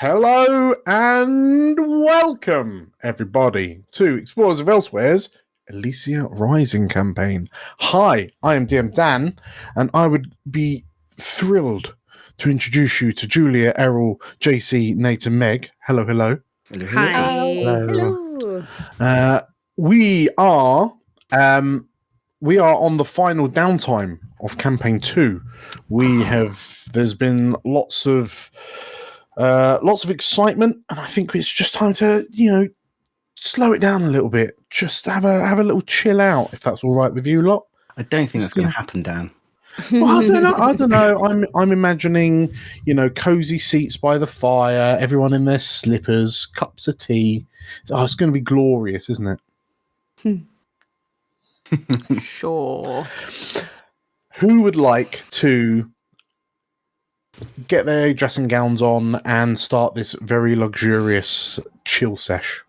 Hello and welcome, everybody, to Explorers of Elsewhere's Elysia Rising campaign. Hi, I am DM Dan, and I would be thrilled to introduce you to Julia, Errol, JC, Nate, and Meg. Hello, hello. Hello, Hi. hello. We are on the final downtime of campaign 2. There's been lots of excitement, and I think it's just time to, slow it down a little bit. Just have a little chill out, if that's all right with you lot. I don't think that's going to happen, Dan. Well, I don't know. I'm imagining, cozy seats by the fire, everyone in their slippers, cups of tea. Oh, it's going to be glorious, isn't it? Sure. Who would like to get their dressing gowns on and start this very luxurious chill sesh?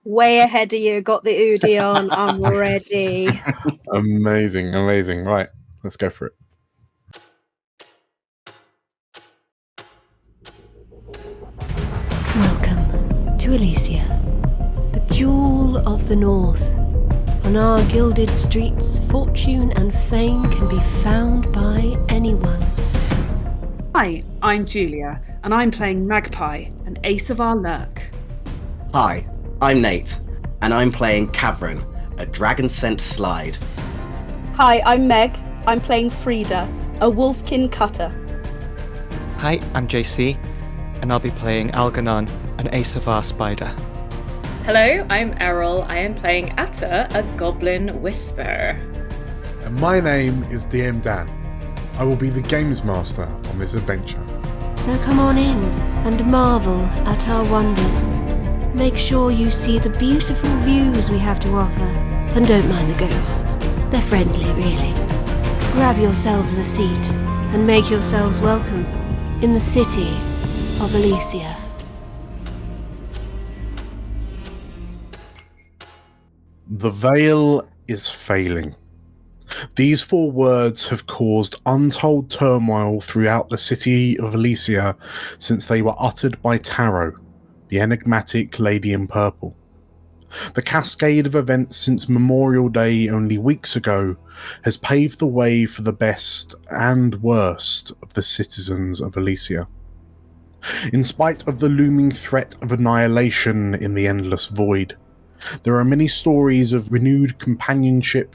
Way ahead of you. Got the Udi on. I'm ready. Amazing. Right, let's go for it. Welcome to Elysia, the jewel of the north. On our gilded streets, fortune and fame can be found by anyone. Hi, I'm Julia, and I'm playing Magpie, an ace of our lurk. Hi, I'm Nate, and I'm playing Cavern, a dragon-scent slide. Hi, I'm Meg. I'm playing Frida, a wolfkin cutter. Hi, I'm JC, and I'll be playing Algernon, an ace of our spider. Hello, I'm Errol. I am playing Atta, a goblin whisperer. And my name is DM Dan. I will be the games master on this adventure. So come on in and marvel at our wonders. Make sure you see the beautiful views we have to offer, and don't mind the ghosts. They're friendly, really. Grab yourselves a seat and make yourselves welcome in the city of Elysia. The veil is failing. These 4 words have caused untold turmoil throughout the city of Elysia since they were uttered by Tarot, the enigmatic lady in purple. The cascade of events since Memorial Day only weeks ago has paved the way for the best and worst of the citizens of Elysia. In spite of the looming threat of annihilation in the endless void, there are many stories of renewed companionship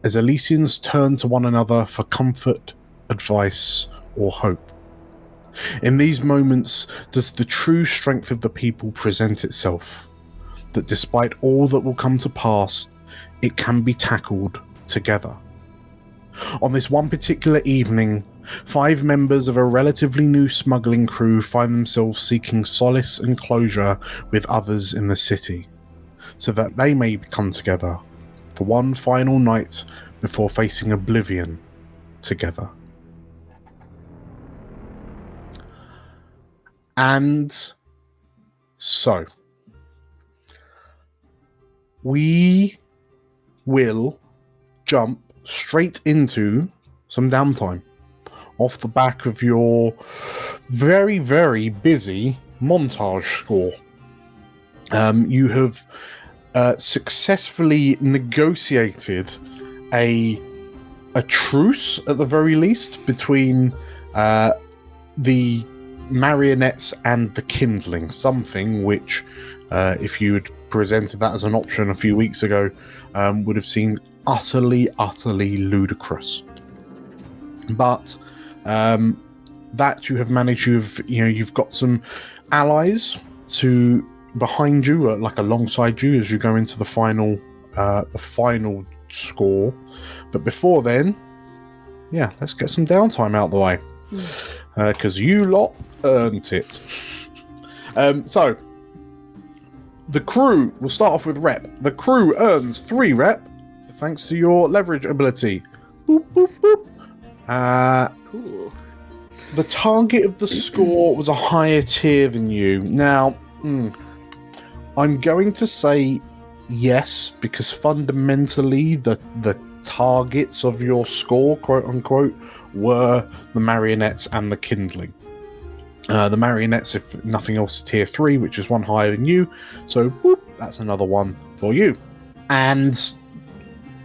as Elysians turn to one another for comfort, advice, or hope. In these moments does the true strength of the people present itself, that despite all that will come to pass, it can be tackled together. On this one particular evening, 5 members of a relatively new smuggling crew find themselves seeking solace and closure with others in the city, so that they may come together for one final night before facing oblivion together. And so, we will jump straight into some downtime off the back of your very, very busy montage score. You have successfully negotiated a truce, at the very least, between the marionettes and the kindling, something which, if you had presented that as an option a few weeks ago, would have seemed utterly ludicrous. But that you have managed, you've got some allies to behind you, like alongside you, as you go into the final score. But before then, let's get some downtime out of the way, because you lot earned it. So the crew will start off with rep. The crew earns 3 rep thanks to your leverage ability. Boop, boop, boop. Cool. The target of the score was a higher tier than you. Now, I'm going to say yes, because fundamentally the targets of your score, quote unquote, were the marionettes and the kindling. The marionettes, if nothing else, is tier 3, which is one higher than you. So whoop, that's another one for you. And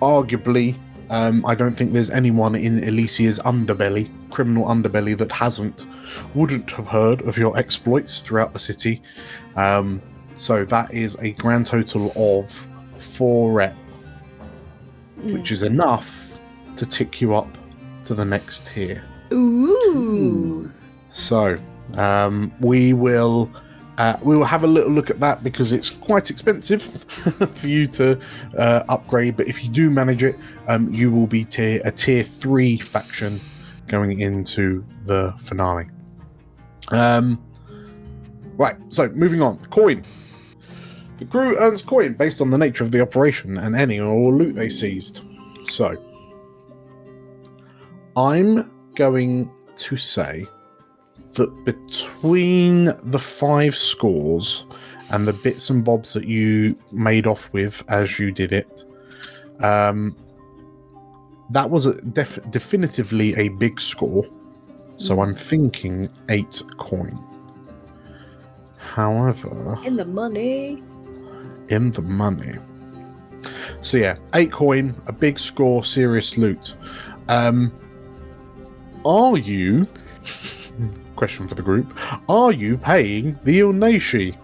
arguably, I don't think there's anyone in Elysia's underbelly, criminal underbelly, that wouldn't have heard of your exploits throughout the city. So that is a grand total of 4 rep, which is enough to tick you up to the next tier. Ooh. So we will have a little look at that, because it's quite expensive for you to upgrade. But if you do manage it, you will be a tier 3 faction going into the finale. Right, so moving on. Coin. The crew earns coin based on the nature of the operation and any or all loot they seized. So I'm going to say that between the 5 scores and the bits and bobs that you made off with as you did it, that was definitively a big score. So I'm thinking 8 coin. However, In the money. So yeah, 8 coin, a big score, serious loot. Are you... Question for the group. Are you paying the Ilnashi?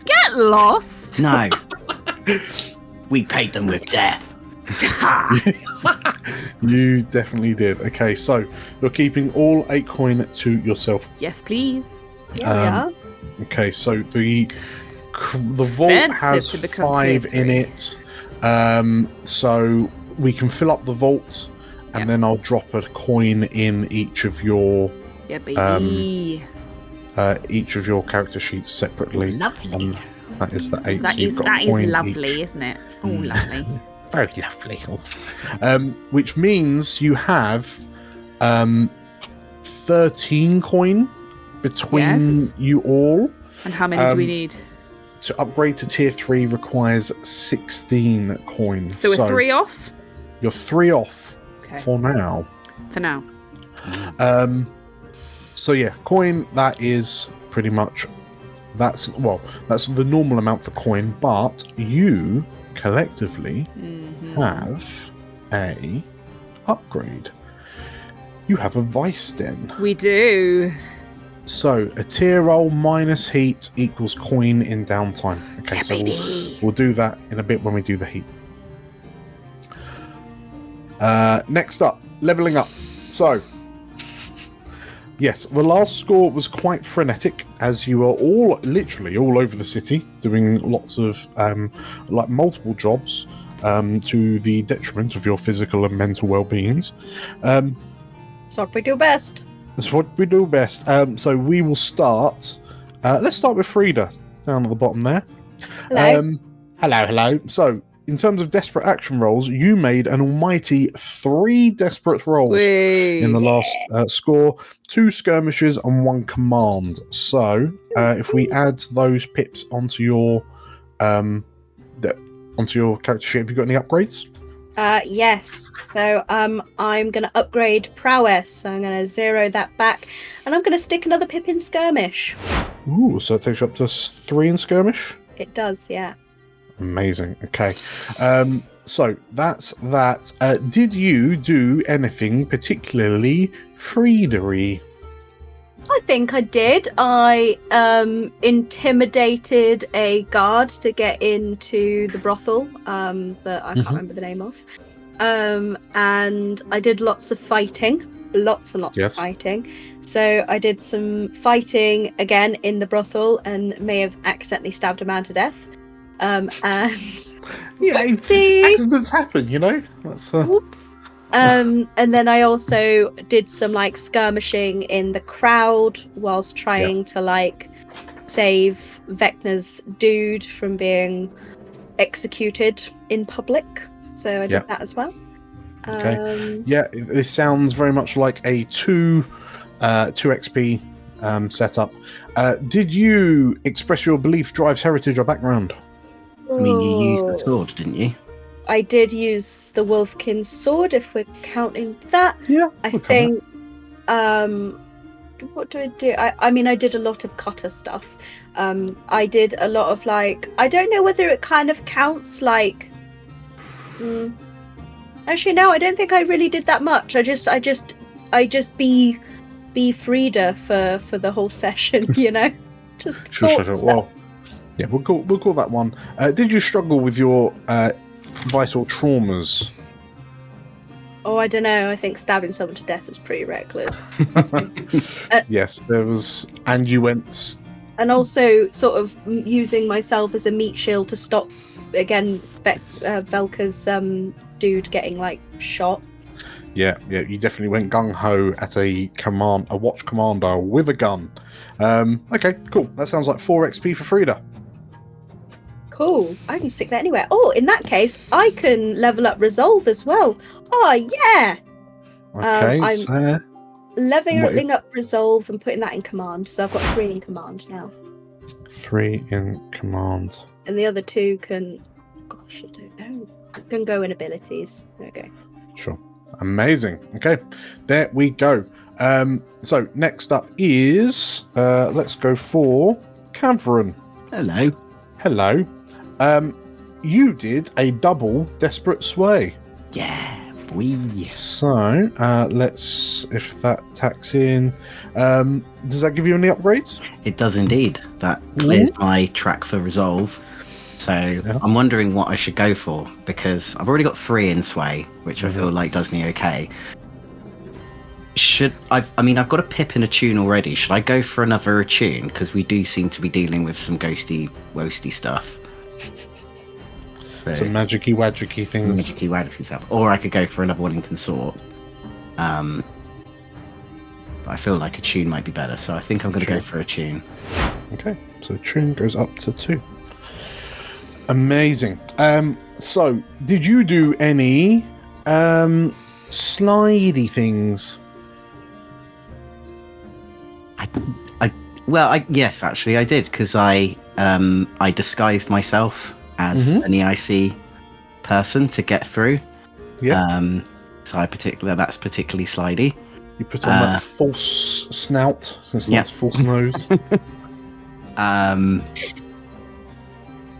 Get lost. No. We paid them with death. You definitely did. Okay, so you're keeping all 8 coin to yourself. Yes, please. Yeah. Okay, so the vault has to become 5 tier in 3. it. So we can fill up the vault, and then I'll drop a coin in each of your Yeah, baby. each of your character sheets separately. Lovely. That is the 8. That so you've is got a coin lovely, each. isn't it? Oh, lovely. Very lovely. Which means you have 13 coin between Yes. you all. And how many do we need? To upgrade to tier 3 requires 16 coin. So we're 3 off? You're 3 off Okay. for now. For now. So yeah, coin, that is pretty much that's the normal amount for coin, but you collectively have a upgrade. You have a vice den. We do. So a tier roll minus heat equals coin in downtime. Okay, Yeah, so baby. we'll do that in a bit when we do the heat. Next up, leveling up. So yes, the last score was quite frenetic, as you are all literally all over the city doing lots of like multiple jobs to the detriment of your physical and mental well-beings. That's what we do best. That's what we do best. So we will start. Let's start with Frida down at the bottom there. Hello. Hello. So in terms of desperate action rolls, you made an almighty 3 desperate rolls in the last score, 2 skirmishes and 1 command. So if we add those pips onto your character sheet, have you got any upgrades? Yes. So I'm going to upgrade prowess. So I'm going to 0 that back, and I'm going to stick another pip in skirmish. Ooh, so it takes you up to 3 in skirmish? It does, yeah. Amazing. Okay. So that's that. Did you do anything particularly Friedery? I think I did. I intimidated a guard to get into the brothel that I can't remember the name of. And I did lots of fighting. Lots and lots of fighting. So I did some fighting again in the brothel and may have accidentally stabbed a man to death. And yeah, accidents happen, you know. That's Oops. And then I also did some like skirmishing in the crowd whilst trying to like save Vecna's dude from being executed in public. So I did that as well. Okay. This sounds very much like a 2 XP setup. Did you express your belief drives heritage or background? I mean, you used the sword, didn't you? I did use the Wolfkin sword, if we're counting that. Yeah. I think do I do? I mean, I did a lot of cutter stuff. I did a lot of like, I don't know whether it kind of counts like. Actually, no, I don't think I really did that much. I just be Frida for the whole session, you know. Just Sure. Well, yeah, we'll call that one. Did you struggle with your vital traumas? Oh, I don't know. I think stabbing someone to death was pretty reckless. Yes, there was, and you went. And also, sort of using myself as a meat shield to stop again Velka's dude getting like shot. Yeah, you definitely went gung ho at a watch commander with a gun. Okay, cool. That sounds like 4 XP for Frida. Cool. I can stick that anywhere. Oh, in that case, I can level up resolve as well. Oh yeah. Okay, I'm so leveling up resolve and putting that in command. So I've got 3 in command now. 3 in command. And the other 2 can. Gosh, I don't know. Can go in abilities. There we go. Sure. Amazing. Okay, there we go. So next up is let's go for Cavern. Hello. You did a double desperate sway. Yeah, So let's, if that tacks in, does that give you any upgrades? It does indeed. That clears my track for resolve. So I'm wondering what I should go for, because I've already got 3 in sway, which I feel like does me okay. I've got a pip and a tune already. Should I go for another attune? Because we do seem to be dealing with some ghosty, woasty stuff. Some magicy wadgicky things. Magicy wadgicky stuff. Or I could go for another one in consort. But I feel like a tune might be better, so I think I'm going to go for a tune. Okay, so tune goes up to 2. Amazing. So did you do any slidey things? Yes, actually, I did, because I disguised myself as an EIC person to get through. Yeah. So that's particularly slidey. You put on that false snout, since that's false nose.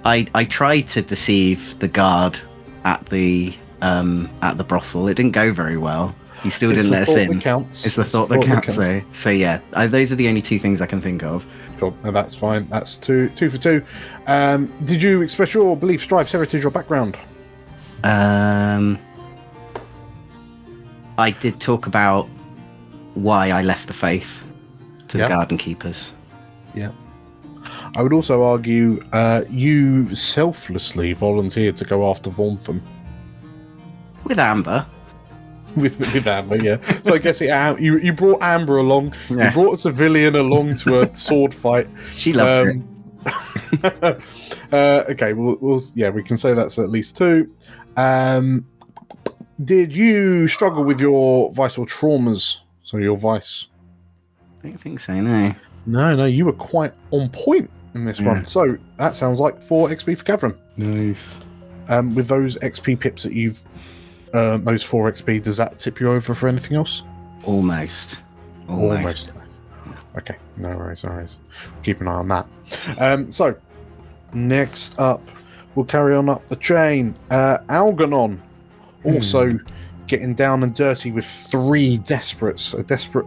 I tried to deceive the guard at the brothel. It didn't go very well. He still didn't let us in. It's the thought that counts. So yeah, those are the only 2 things I can think of. Sure, no, that's fine. That's two for 2. Did you express your beliefs, stripes, heritage, or background? I did talk about why I left the faith to the garden keepers. Yeah. I would also argue you selflessly volunteered to go after Vormtham. With Amber. With Amber, yeah. So I guess you brought Amber along. Yeah. You brought a civilian along to a sword fight. She loved it. Okay, we can say that's at least 2. Did you struggle with your vital traumas? So your vice? I don't think so, no. No, you were quite on point in this one. So that sounds like 4 XP for Cavern. Nice. With those XP pips that you've those 4 XP, does that tip you over for anything else? Almost. Okay, no worries. Keep an eye on that. So, next up, we'll carry on up the chain. Algernon, also getting down and dirty with 3 desperates, a desperate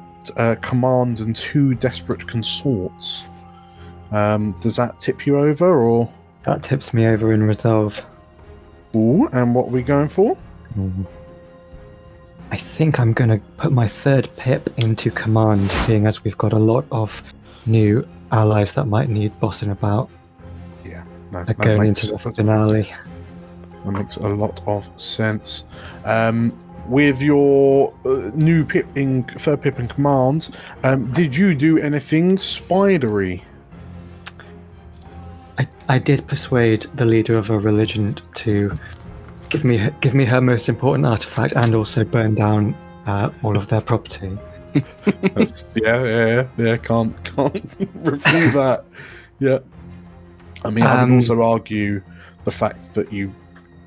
command and 2 desperate consorts. Does that tip you over, or? That tips me over in resolve. Ooh, and what are we going for? I think I'm going to put my 3rd pip into command, seeing as we've got a lot of new allies that might need bossing about. Yeah, going into the finale. That makes a lot of sense. With your new 3rd pip in command, did you do anything spidery? I did persuade the leader of a religion to give me her most important artifact and also burn down all of their property. Yeah. Can't refute that. Yeah. I mean, I would also argue the fact that you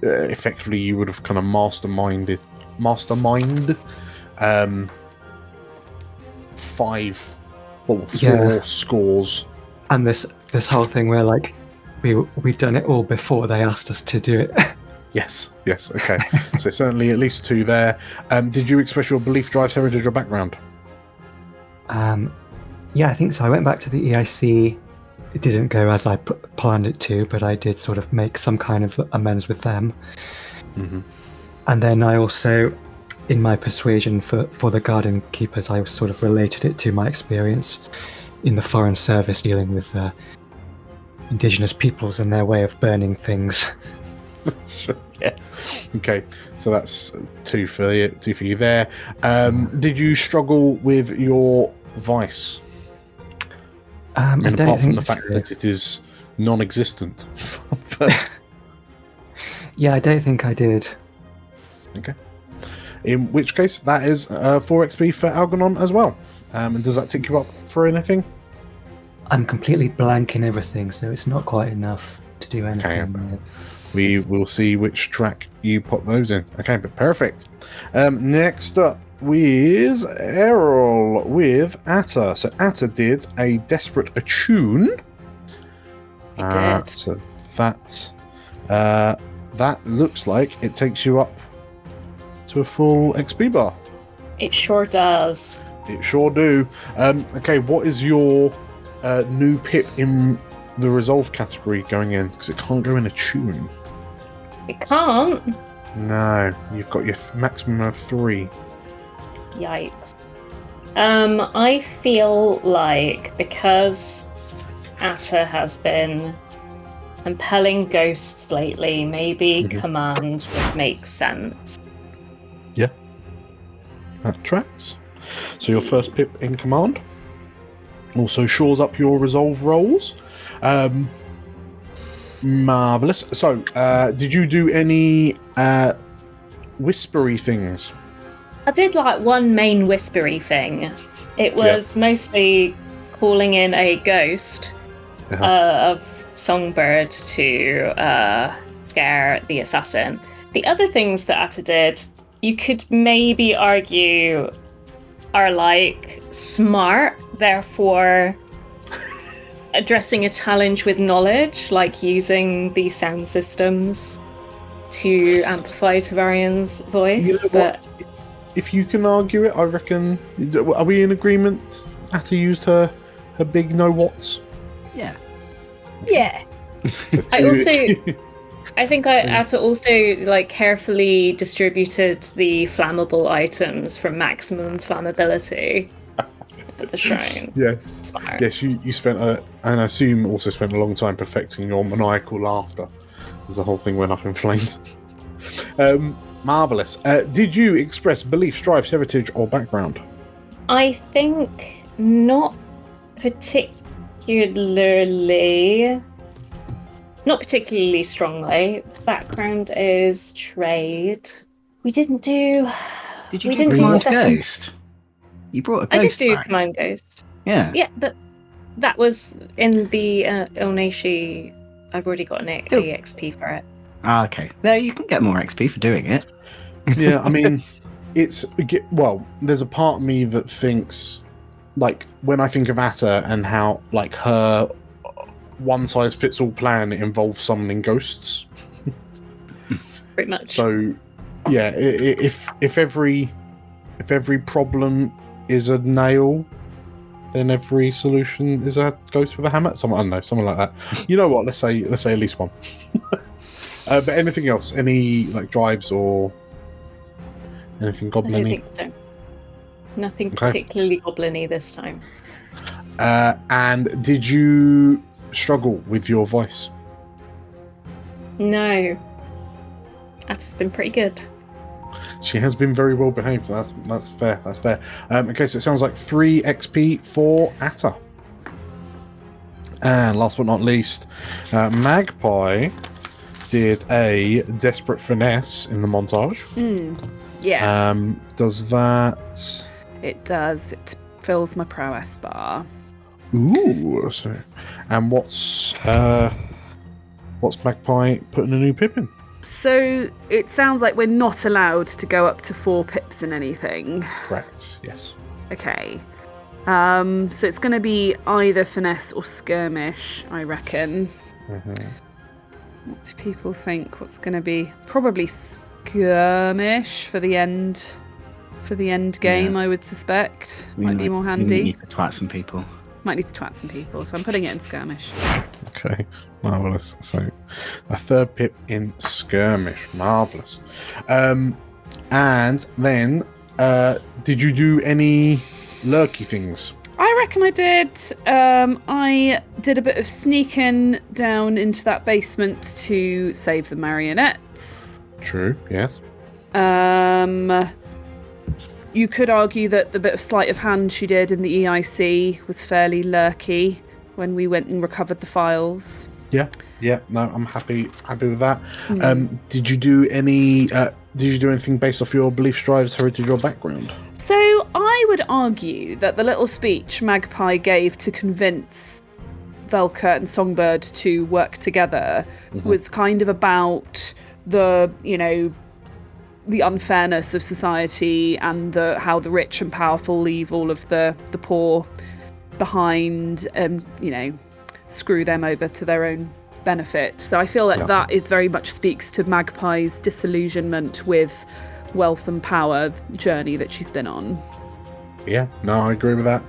effectively you would have kind of mastermind 5 4 scores. And this whole thing where like we'd done it all before they asked us to do it. Yes, okay. So certainly at least 2 there. Did you express your belief, drives, heritage, or background? Yeah, I think so. I went back to the EIC. It didn't go as I planned it to, but I did sort of make some kind of amends with them. Mm-hmm. And then I also, in my persuasion for the garden keepers, I sort of related it to my experience in the Foreign Service dealing with indigenous peoples and their way of burning things. Sure, yeah. Okay, so that's 2 for you there. Did you struggle with your vice? I don't apart from think the fact so. that it is non-existent. Yeah, I don't think I did. Okay. In which case, that is 4 XP for Algernon as well. And does that tick you up for anything? I'm completely blank in everything, so it's not quite enough to do anything with. We will see which track you put those in. Okay, but perfect. Next up is Errol with Atta. So Atta did a Desperate Attune. I did. So that looks like it takes you up to a full XP bar. It sure does. It sure do. Okay, what is your new pip in the Resolve category going in? Because it can't go in a tune. It can't. No, you've got your maximum of 3. Yikes. I feel like because Atta has been compelling ghosts lately, maybe command would make sense. Yeah, that tracks. So your first pip in command also shores up your resolve rolls. Marvelous. So, did you do any whispery things? I did like one main whispery thing. It was mostly calling in a ghost of Songbird to scare the assassin. The other things that Atta did, you could maybe argue are like smart, therefore addressing a challenge with knowledge, like using these sound systems to amplify Tavarian's voice. You know but if you can argue it, I reckon. Are we in agreement? Atta used her big know whats. Yeah. Yeah. I think Atta also like carefully distributed the flammable items for maximum flammability at the shrine. Yes. Smart. Yes, you spent and I assume also spent a long time perfecting your maniacal laughter as the whole thing went up in flames. Marvelous. Did you express belief, strives, heritage, or background? I think not particularly. Not particularly strongly. Background is trade. We didn't do. Did you do Command Ghost? You brought a ghost. I did do back. Command Ghost. Yeah. Yeah, but that was in the Oneshi. I've already got an EXP for it. Ah, okay. There, you can get more XP for doing it. Yeah, I mean, there's a part of me that thinks, like, when I think of Atta and how, like, her one-size-fits-all plan involves summoning ghosts. Pretty much. So, yeah, if every problem is a nail, then every solution is a ghost with a hammer. I don't know, something like that. You know what? Let's say at least one. But anything else? Any like drives or anything goblin-y? I don't think so. Nothing particularly goblin-y this time. And did you struggle with your voice? No. Atta's been pretty good. She has been very well behaved. That's fair. That's fair. Okay, so it sounds like 3 XP for Atta. And last but not least, Magpie did a Desperate Finesse in the montage. Yeah. Does that? It does. It fills my prowess bar. Ooh. So, and what's Magpie putting a new pip in? So it sounds like we're not allowed to go up to 4 pips in anything. Correct. Yes. Okay. So it's going to be either finesse or skirmish, I reckon. What do people think? What's going to be? Probably skirmish for the end. For the end game, I would suspect. Might be more handy. We need to twat some people. Might need to twat some people, so I'm putting it in skirmish. Okay, marvellous. So, a third pip in skirmish. Marvellous. And then, did you do any lurky things? I reckon I did. I did a bit of sneaking down into that basement to save the marionettes. True, yes. You could argue that the bit of sleight of hand she did in the EIC was fairly lurky when we went and recovered the files. Yeah. No, I'm happy with that. Did you do any? Did you do anything based off your beliefs, drives, heritage, or background? So I would argue that the little speech Magpie gave to convince Velka and Songbird to work together was kind of about the, the unfairness of society and how the rich and powerful leave all of the poor behind and, screw them over to their own benefit. So I feel like that is very much speaks to Magpie's disillusionment with wealth and power journey that she's been on. Yeah, no, I agree with that.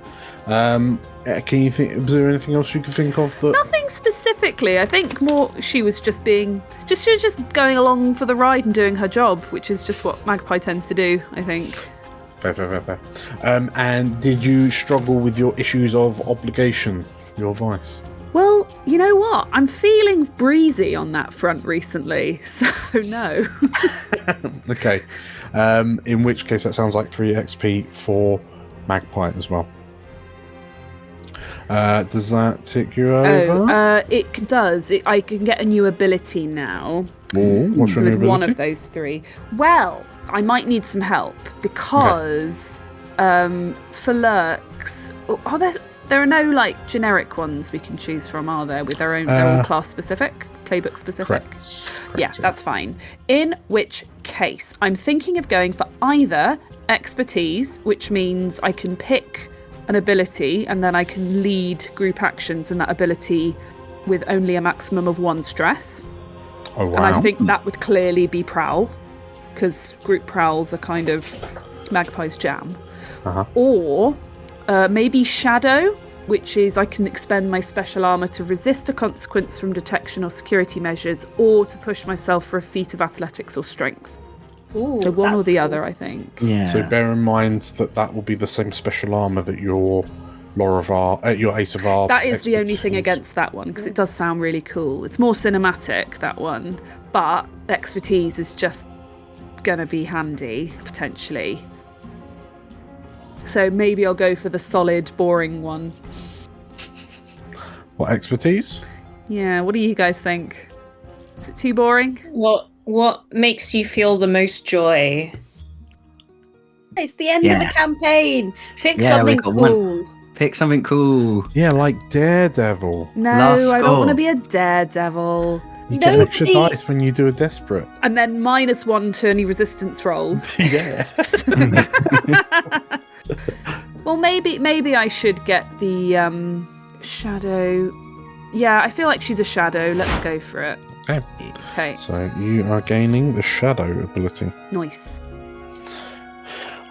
Can you think? Was there anything else you could think of? Nothing specifically. I think more she was just going along for the ride and doing her job, which is just what Magpie tends to do, I think. Fair. And did you struggle with your issues of obligation, your vice? Well, you know what? I'm feeling breezy on that front recently, so no. Okay. In which case, that sounds like 3 XP for Magpie as well. Does that tick you over? It does. I can get a new ability now. Ooh, what's your new ability? One of those 3. Well, I might need some help because for lurks, there are no generic ones we can choose from, are there? With their own, they're all class specific, playbook specific. Correct, yeah, that's fine. In which case, I'm thinking of going for either expertise, which means I can pick an ability and then I can lead group actions in that ability with only a maximum of 1 stress. Oh wow! And I think that would clearly be prowl, because group prowls are kind of Magpie's jam. Or maybe shadow, which is I can expend my special armor to resist a consequence from detection or security measures, or to push myself for a feat of athletics or strength. Ooh, so one or the cool. other, I think. Yeah. So bear in mind that will be the same special armor that your your Ace of R. That is the only thing against that one, because it does sound really cool. It's more cinematic, that one, but expertise is just gonna be handy potentially. So maybe I'll go for the solid, boring one. What, expertise? Yeah, what do you guys think? Is it too boring? What makes you feel the most joy? It's the end of the campaign. Pick something cool. Pick something cool. Yeah, like Daredevil. No, I don't want to be a daredevil. You get extra dice when you do a desperate. And then -1 to any resistance rolls. Yeah. Well, maybe I should get the shadow. Yeah, I feel like she's a shadow. Let's go for it. Okay. So you are gaining the shadow ability. Nice.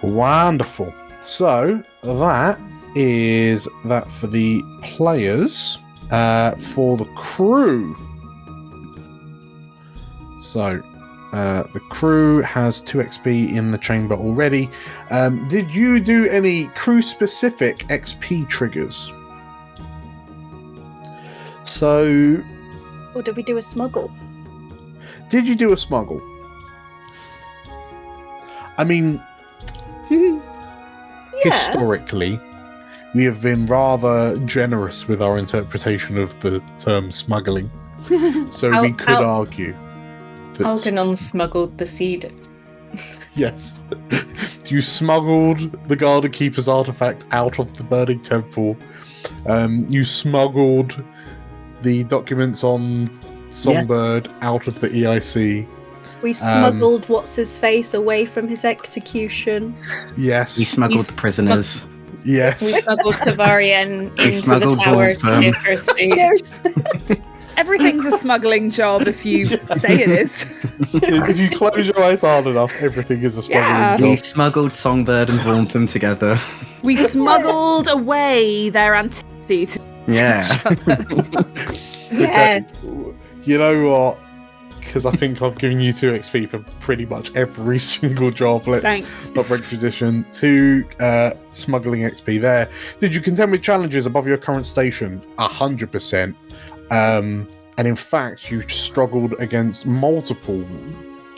Wonderful. So that is that for the players. For the crew. So the crew has 2 XP in the chamber already. Did you do any crew-specific XP triggers? So... Or did we do a smuggle? Did you do a smuggle? I mean, historically, we have been rather generous with our interpretation of the term smuggling. So we could argue that... Algernon smuggled the seed. Yes. You smuggled the Garden Keeper's artifact out of the Burning Temple. You smuggled the documents on Songbird out of the EIC. We smuggled what's-his-face away from his execution. Yes. We smuggled the prisoners. Yes. We smuggled Tavarien into the tower to give her speed. Everything's a smuggling job if you say it is. If you close your eyes hard enough, everything is a smuggling job. We smuggled Songbird and warmed them together. We smuggled away their antipathy to Yeah. Yes. You know what? Because I think I've given you 2 XP for pretty much every single job. Thanks. Not break tradition. 2 smuggling XP there. Did you contend with challenges above your current station? 100%. And in fact, you struggled against multiple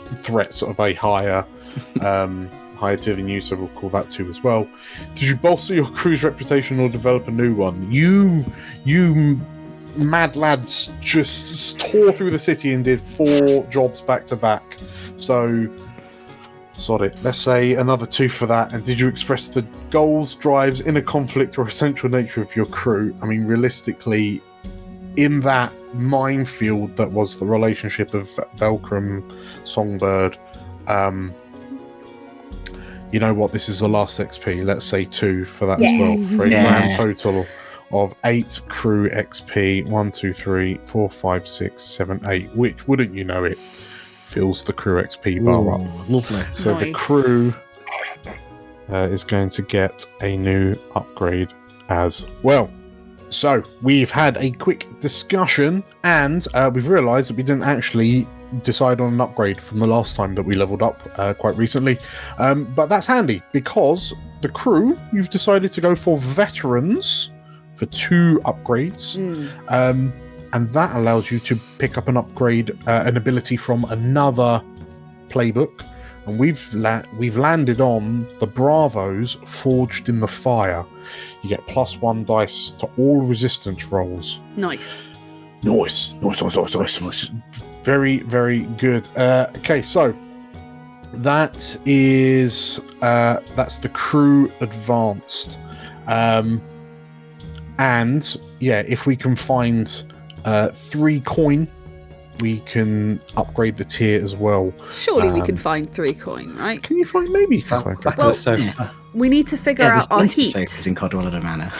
threats of a higher tier than you, so we'll call that 2 as well. Did you bolster your crew's reputation or develop a new one? You mad lads just tore through the city and did 4 jobs back to back. So, sod it. Let's say another 2 for that. And did you express the goals, drives, inner conflict, or essential nature of your crew? I mean, realistically, in that minefield that was the relationship of Velcrum, Songbird, you know what? This is the last XP. Let's say 2 for that as well. For a grand total of 8 crew XP. 1, 2, 3, 4, 5, 6, 7, 8. Which, wouldn't you know it, fills the crew XP bar up. Lovely. So the crew is going to get a new upgrade as well. So we've had a quick discussion, and we've realised that we didn't actually decide on an upgrade from the last time that we leveled up quite recently. But that's handy, because the crew, you've decided to go for veterans for 2 upgrades. And that allows you to pick up an upgrade, an ability from another playbook. And we've landed on the Bravos Forged in the Fire. You get +1 dice to all resistance rolls. Nice. Very, very good. Okay, so that is that's the crew advanced. And yeah, if we can find 3 coin, we can upgrade the tier as well. Surely we can find 3 coin, right? Can you find? Maybe you can find. Well, we need to figure out our heat. In Codwallada Manor.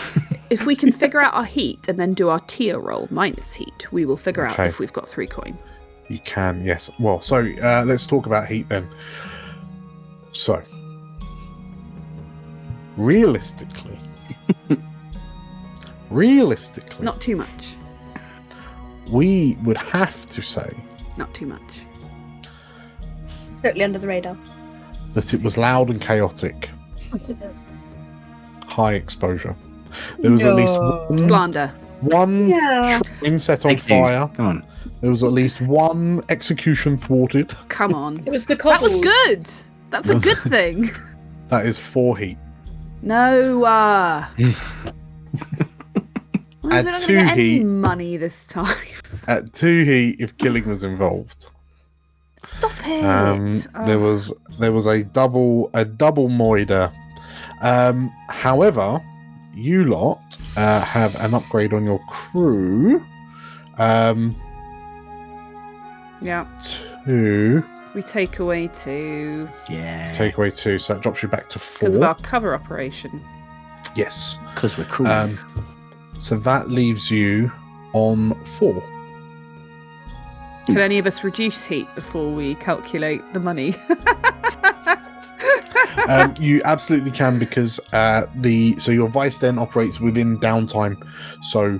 If we can figure out our heat and then do our tier roll minus heat, we will figure out if we've got 3 coin. You can, yes. Well, so let's talk about heat then. So, realistically, not too much. We would have to say, not too much. Totally under the radar. That it was loud and chaotic. High exposure. There was at least one slander. One train set on fire. Come on. There was at least 1 execution thwarted. Come on. It was the That was cobbles. good. That's a good thing. That is 4 heat. No. At 2 heat, money this time. At 2 heat, if killing was involved. Stop it. There was a double moider. However, you lot have an upgrade on your crew. Yeah. 2. We take away 2. Yeah. Take away 2, so that drops you back to 4. Because of our cover operation. Yes. Because we're cool. So that leaves you on 4. Can any of us reduce heat before we calculate the money? You absolutely can, because your vice den operates within downtime. So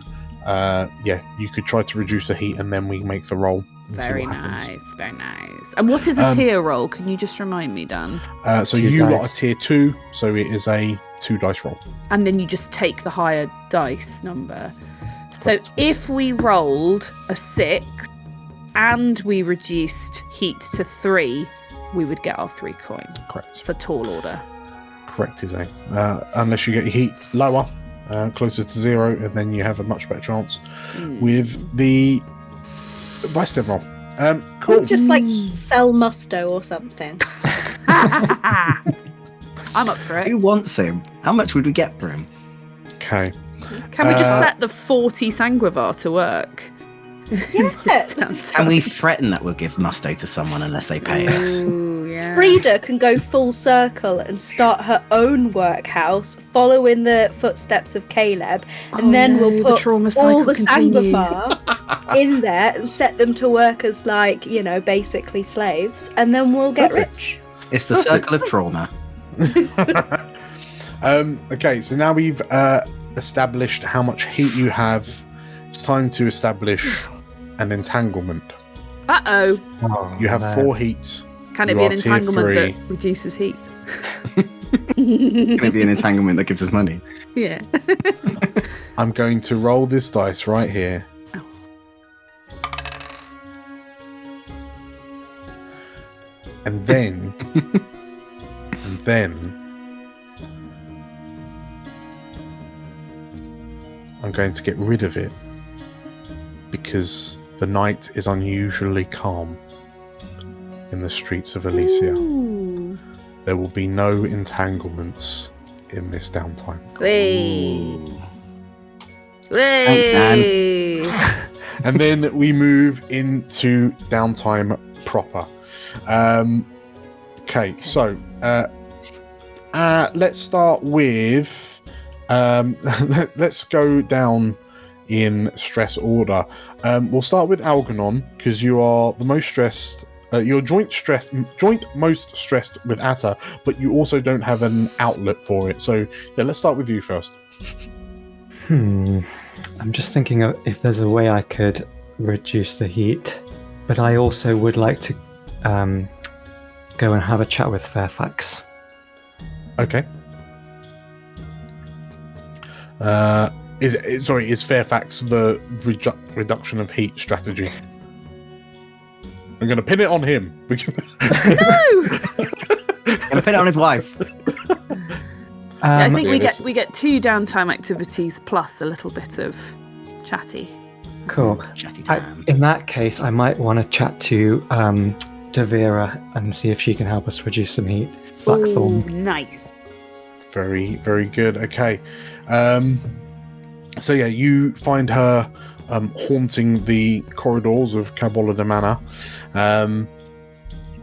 you could try to reduce the heat and then we make the roll. Very nice, very nice. And what is a tier roll? Can you just remind me, Dan? So you lot are tier 2, so it is a 2 dice roll. And then you just take the higher dice number. So if we rolled a 6 and we reduced heat to 3, we would get our 3 coin. Correct. It's a tall order. Correct, is unless you get your heat lower, closer to 0, and then you have a much better chance with the vice den roll. Cool. Or just like sell Musto or something. I'm up for it. Who wants him? How much would we get for him? Okay. Can we just set the 40 Sanguivar to work? Yeah. Can we threaten that we'll give Musto to someone unless they pay us? Ooh, Yeah. Frida can go full circle and start her own workhouse, follow in the footsteps of Caleb, and then we'll put all the Sangbafa in there and set them to work as, like, you know, basically slaves, and then we'll get rich. It's the circle of trauma. Okay, so now we've established how much heat you have. It's time to establish an entanglement. Uh-oh. You have 4 heat. Can it be an entanglement that reduces heat? Can it be an entanglement that gives us money? Yeah. I'm going to roll this dice right here. Oh. And then... I'm going to get rid of it because the night is unusually calm in the streets of Elysia. Ooh. There will be no entanglements in this downtime. Thanks, Dan. And then we move into downtime proper. Okay, so let's start with let's go down in stress order. We'll start with Algernon because you are the most stressed. You're joint most stressed with Atta, but you also don't have an outlet for it. So yeah, let's start with you first. I'm just thinking of if there's a way I could reduce the heat, but I also would like to go and have a chat with Fairfax. Okay. Is Fairfax the reduction of heat strategy? I'm going to pin it on him. No! I'm going to pin it on his wife. I think we get 2 downtime activities plus a little bit of chatty. Cool. Chatty time. In that case, I might want to chat to Devera and see if she can help us reduce some heat. Blackthorn. Ooh, nice. Very, very good. Okay. So yeah, you find her haunting the corridors of Cabolida Manor.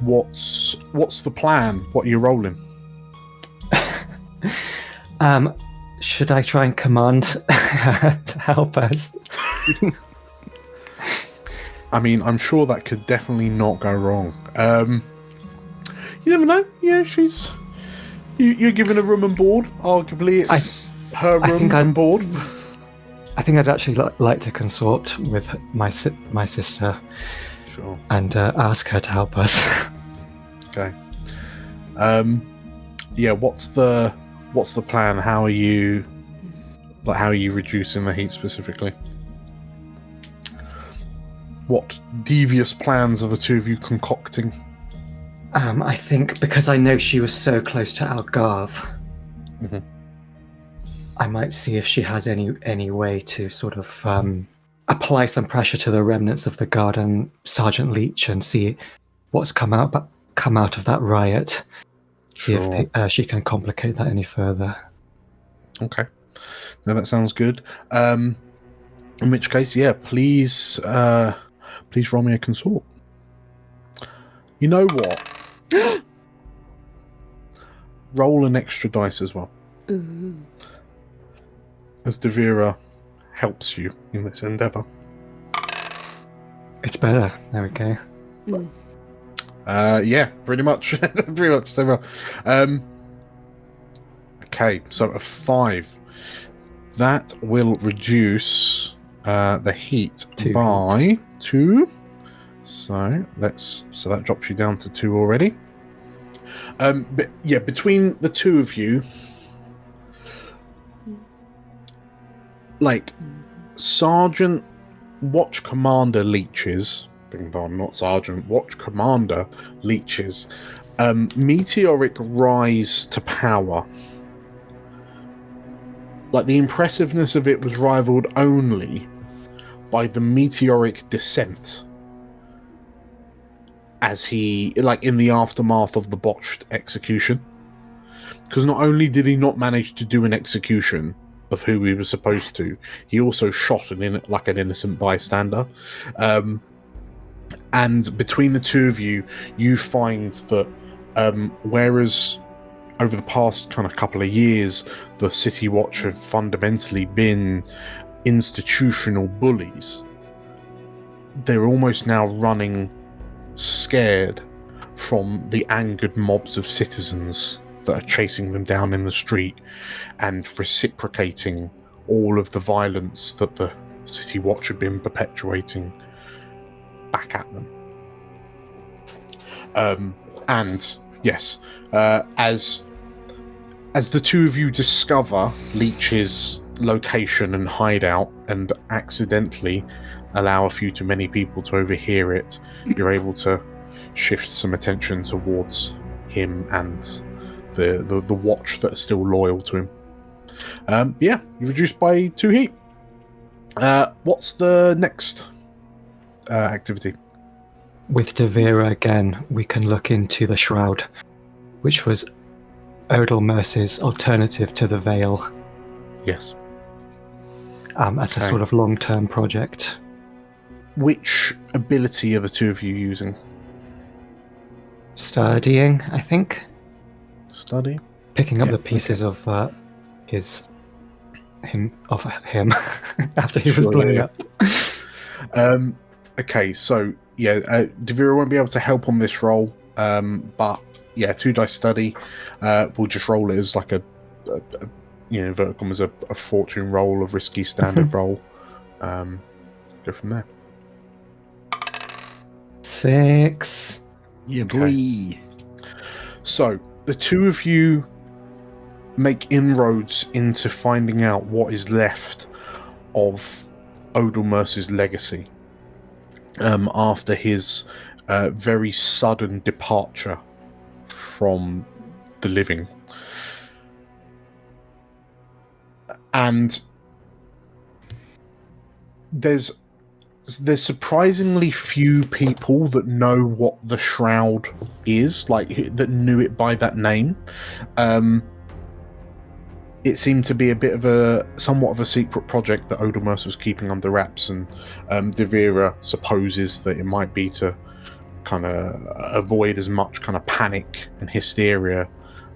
What's the plan? What are you rolling? Should I try and command to help us? I mean, I'm sure that could definitely not go wrong. You never know. Yeah, she's... You're given a room and board. Arguably, it's her room and board. I think I'd actually like to consort with my sister. Sure. And ask her to help us. Okay. Yeah. What's the plan? How are you reducing the heat specifically? What devious plans are the two of you concocting? I think because I know she was so close to Algarve, I might see if she has any way to sort of apply some pressure to the remnants of the guard and Sergeant Leach and see what's come out of that riot. Sure. See if she can complicate that any further. Okay. No, that sounds good. In which case, yeah, please roll me a consort. You know what? Roll an extra dice as well. Ooh. As Devera helps you in this endeavour. It's better. There we go. Yeah, pretty much. Pretty much. So well. Okay, so a 5. That will reduce the heat by 2. So that drops you down to 2 already. But yeah, between the two of you, like Sergeant Watch Commander Leach's, not Sergeant Watch Commander Leach's meteoric rise to power. Like the impressiveness of it was rivaled only by the meteoric descent. As he, like in the aftermath of the botched execution. Because not only did he not manage to do an execution of who he was supposed to, he also shot an innocent bystander. And between the two of you, you find that Whereas over the past kind of couple of years, the City Watch have fundamentally been institutional bullies. They're almost now running scared from the angered mobs of citizens that are chasing them down in the street and reciprocating all of the violence that the City Watch have been perpetuating back at them. And yes, as the two of you discover Leech's location and hideout and accidentally allow a few too many people to overhear it, you're able to shift some attention towards him and the watch that are still loyal to him. Yeah, you reduced by 2 heat. What's the next activity? With Devira again, we can look into the Shroud, which was Odalmerce's alternative to the Veil. Yes. As a sort of long-term project. Which ability are the two of you using? Studying, I think. Study? Picking up the pieces of him after he was blown up. Okay, so yeah, Devira won't be able to help on this roll, but yeah, 2 dice study. We'll just roll it as like a Verticom as a fortune roll, a risky standard roll. Go from there. 6. Yeah, boy. So the two of you make inroads into finding out what is left of Odalmerce's legacy after his very sudden departure from the living. And there's surprisingly few people that know what the Shroud is, like that knew it by that name. It seemed to be a bit of somewhat of a secret project that Odalmerce was keeping under wraps, and Devira supposes that it might be to kind of avoid as much kind of panic and hysteria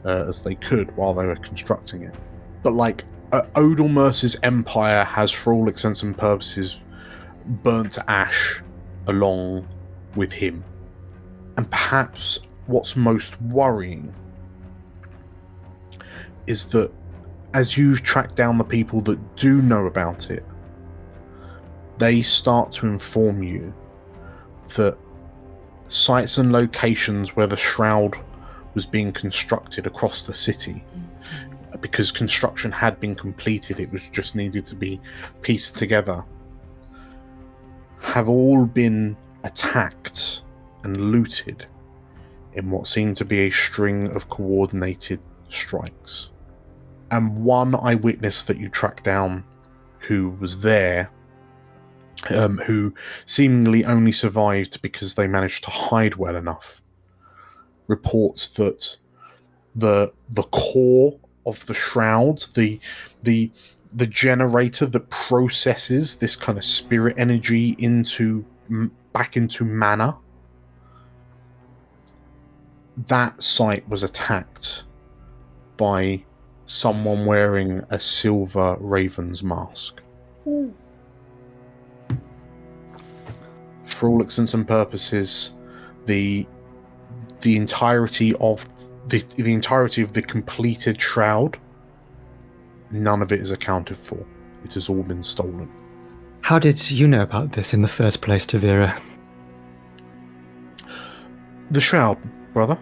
as they could while they were constructing it. But like Odalmerce's empire has, for all intents and purposes, burnt to ash along with him. And perhaps what's most worrying is that as you've tracked down the people that do know about it, they start to inform you that sites and locations where the Shroud was being constructed across the city, because construction had been completed, it was just needed to be pieced together, have all been attacked and looted in what seemed to be a string of coordinated strikes. And one eyewitness that you tracked down who was there, who seemingly only survived because they managed to hide well enough, reports that the core of the Shroud, the generator that processes this kind of spirit energy back into mana, that site was attacked by someone wearing a silver raven's mask. For all intents and purposes, the entirety of the completed Shroud, none of it is accounted for. It has all been stolen. How did you know about this in the first place, Devira? The Shroud, brother?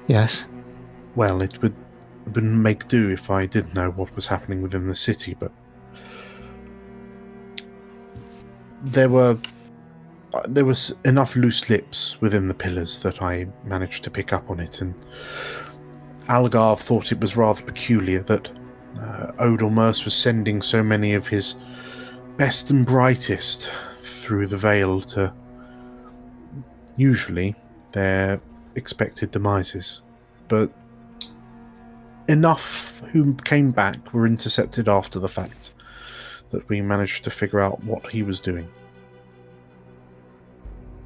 Yes. Well, it would make do if I did know what was happening within the city, but there was enough loose lips within the pillars that I managed to pick up on it, and Algarve thought it was rather peculiar that Odalmerce was sending so many of his best and brightest through the Veil to usually their expected demises. But enough who came back were intercepted after the fact that we managed to figure out what he was doing.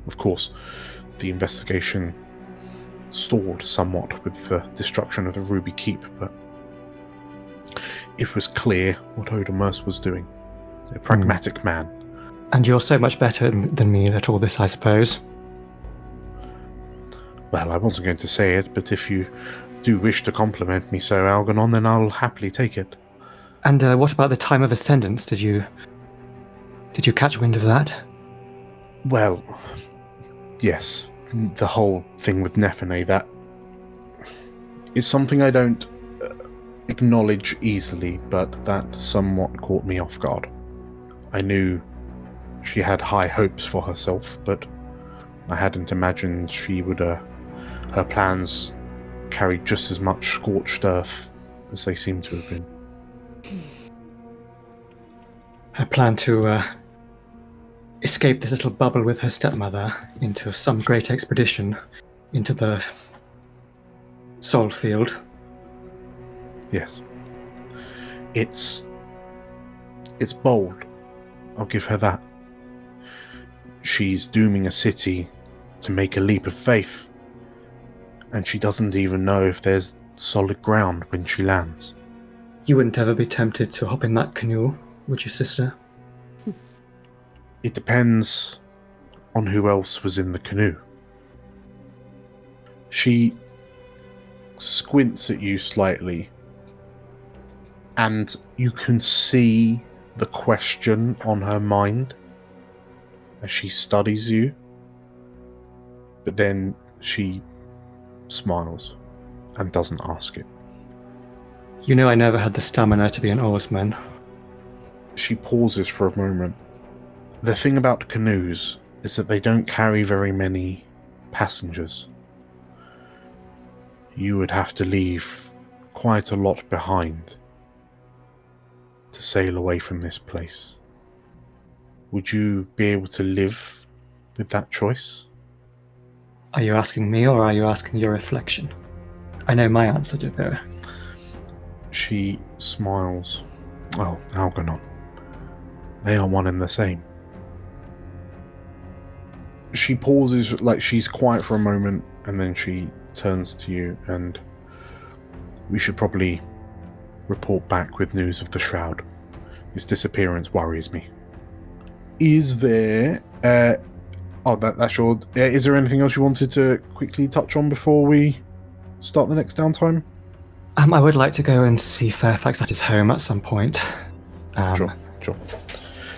Of course, the investigation stalled somewhat with the destruction of the Ruby Keep, but it was clear what Odomers was doing. A pragmatic man. And you're so much better than me at all this, I suppose. Well, I wasn't going to say it, but if you do wish to compliment me so, Algernon, then I'll happily take it. And what about the time of ascendance? Did you catch wind of that? Well, yes. The whole thing with Nephene, that is something I don't acknowledge easily, but that somewhat caught me off guard. I knew she had high hopes for herself, but I hadn't imagined she would, her plans carried just as much scorched earth as they seem to have been. Her plan to escape this little bubble with her stepmother into some great expedition into the soul field. Yes. It's bold. I'll give her that. She's dooming a city to make a leap of faith, and she doesn't even know if there's solid ground when she lands. You wouldn't ever be tempted to hop in that canoe, would you, sister? It depends on who else was in the canoe. She squints at you slightly, and you can see the question on her mind as she studies you, but then she smiles and doesn't ask it. You know I never had the stamina to be an oarsman. She pauses for a moment. The thing about canoes is that they don't carry very many passengers. You would have to leave quite a lot behind to sail away from this place. Would you be able to live with that choice? Are you asking me, or are you asking your reflection? I know my answer to her. She smiles. Well, Algernon. They are one and the same. She pauses, like she's quiet for a moment, and then she turns to you, and we should probably report back with news of the Shroud. His disappearance worries me. Is there... that's your... is there anything else you wanted to quickly touch on before we start the next downtime? I would like to go and see Fairfax at his home at some point. Sure.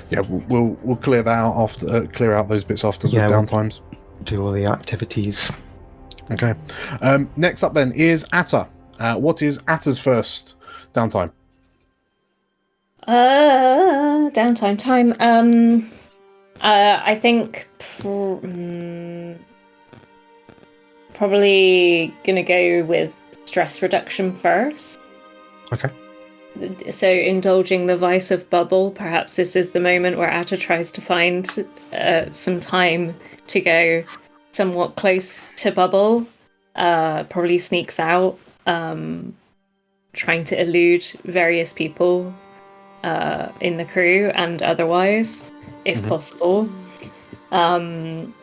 Yeah, we'll clear that out after clear out those bits after the downtimes. Do all the activities. Okay. Next up then is Atta. What is Atta's first downtime? Downtime time. I think probably gonna go with stress reduction first. Okay. So indulging the vice of bubble, perhaps this is the moment where Atta tries to find some time to go somewhat close to bubble. Probably sneaks out, trying to elude various people in the crew and otherwise, if possible. And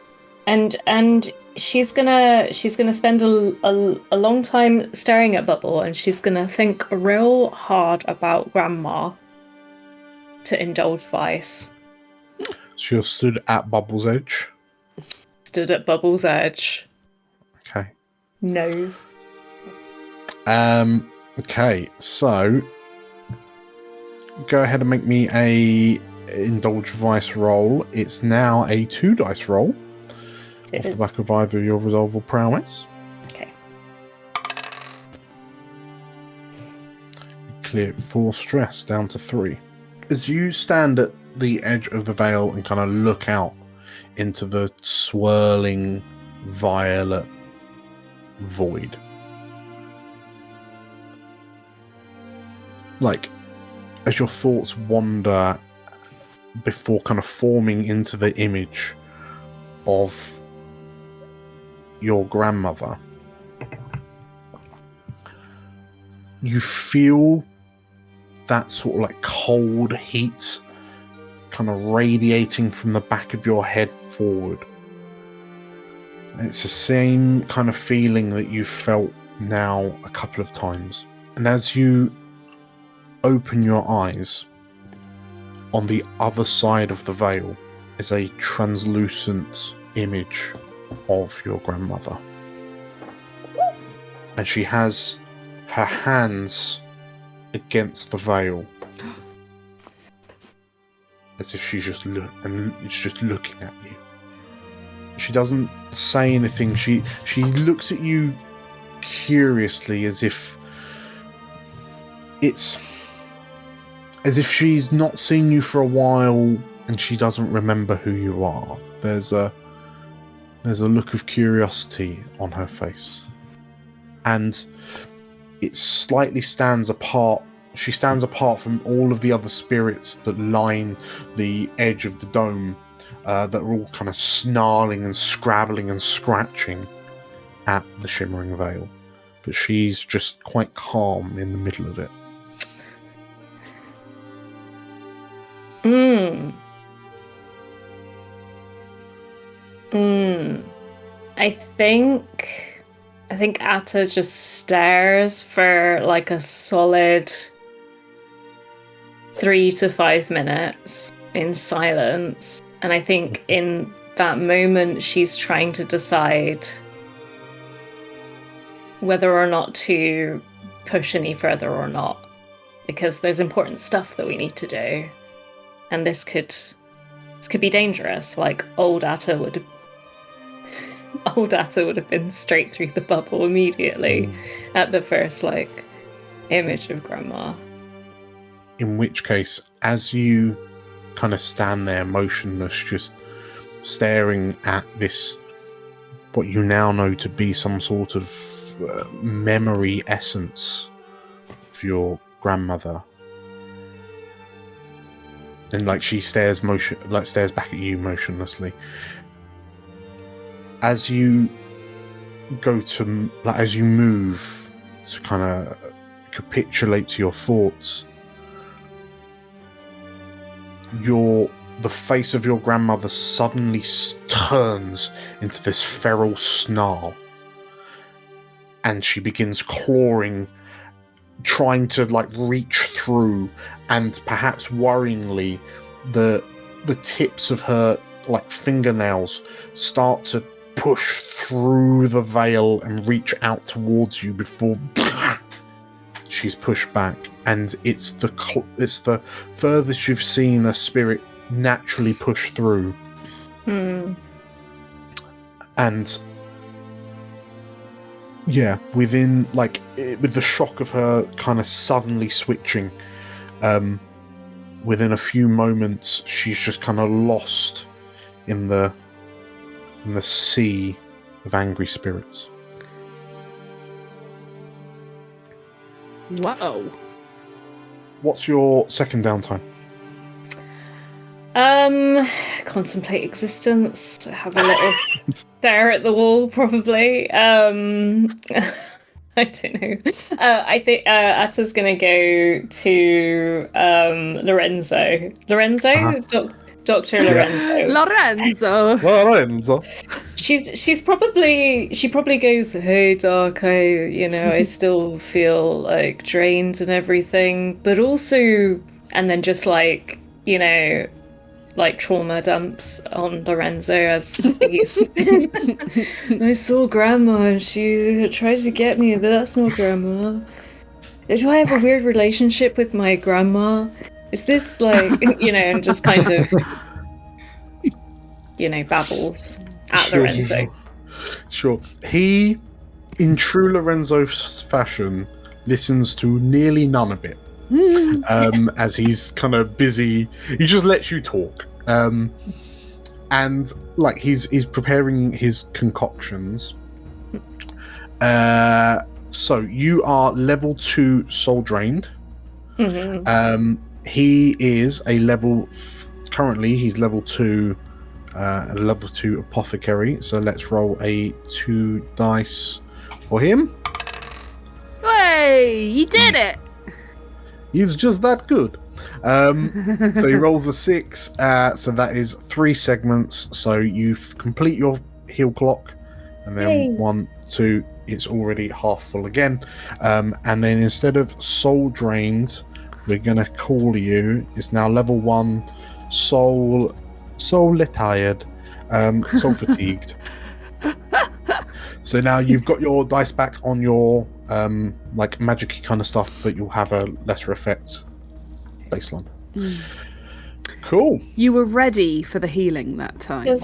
she's gonna spend a long time staring at Bubble, and she's gonna think real hard about Grandma to indulge vice. So you're stood at Bubble's edge? Stood at Bubble's edge. Okay. Nose. Okay, so go ahead and make me a indulge vice roll. It's now a 2 dice roll. Off the back of either your resolve or prowess. Okay. Clear 4 stress down to 3. As you stand at the edge of the veil and kind of look out into the swirling violet void, like as your thoughts wander before kind of forming into the image of your grandmother, you feel that sort of like cold heat kind of radiating from the back of your head forward, It's the same kind of feeling that you've felt now a couple of times. And as you open your eyes, on the other side of the veil is a translucent image of your grandmother. And she has her hands against the veil, as if she's just looking at you. She doesn't say anything. She looks at you curiously, as if she's not seen you for a while and she doesn't remember who you are. There's a look of curiosity on her face. And it slightly stands apart. She stands apart from all of the other spirits that line the edge of the dome, that are all kind of snarling and scrabbling and scratching at the shimmering veil. But she's just quite calm in the middle of it. I think Atta just stares for like a solid 3 to 5 minutes in silence. And I think in that moment she's trying to decide whether or not to push any further or not. Because there's important stuff that we need to do. And this could be dangerous. Like old Atta would have been straight through the bubble immediately at the first image of Grandma. In which case, as you kind of stand there motionless, just staring at this, what you now know to be some sort of memory essence of your grandmother, and she stares back at you motionlessly. As you as you move to kind of capitulate to your thoughts, the face of your grandmother suddenly turns into this feral snarl, and she begins clawing, trying to reach through, and perhaps worryingly, the tips of her fingernails start to push through the veil and reach out towards you before she's pushed back. And it's the furthest you've seen a spirit naturally push through. And yeah, within with the shock of her kind of suddenly switching, within a few moments she's just kind of lost in the sea of angry spirits. Wow. What's your second downtime? Contemplate existence. Have a little stare at the wall, probably. I don't know. I think Atta's gonna go to Lorenzo. Dr. Lorenzo. Lorenzo. She probably goes, "Hey Doc, I still feel drained and everything, but also," and then just trauma dumps on Lorenzo as he's I saw Grandma and she tried to get me, but that's not Grandma. Do I have a weird relationship with my grandma? Is this and just kind of babbles at Lorenzo. Sure. He, in true Lorenzo fashion, listens to nearly none of it. As he's kind of busy, he just lets you talk. And he's preparing his concoctions. So you are level 2 soul drained. He is a currently he's level 2 apothecary, so let's roll a 2 dice for him. Hey, you did it! He's just that good. So he rolls a 6, so that is 3 segments, so you complete your heal clock, And then 1, 2, it's already half full again. And then instead of soul drained, we're going to call you, it's now level 1, soul tired, soul fatigued. So now you've got your dice back on your like magic-y kind of stuff, but you'll have a lesser effect baseline. Cool. You were ready for the healing that time.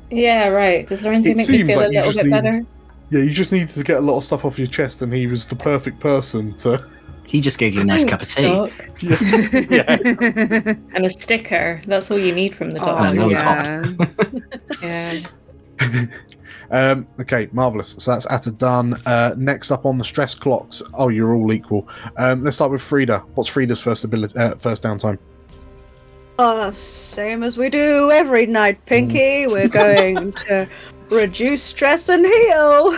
Yeah, right. Does Lorenzo make me feel like a little bit better? Yeah, you just needed to get a lot of stuff off your chest, and he was the perfect person to... He just gave you a nice cup of tea. Yeah. And a sticker. That's all you need from the dog. Okay, marvellous. So that's Atta done. Next up on the stress clocks. Oh, you're all equal. Let's start with Frida. What's Frida's first downtime? Same as we do every night, Pinky. We're going to reduce stress and heal.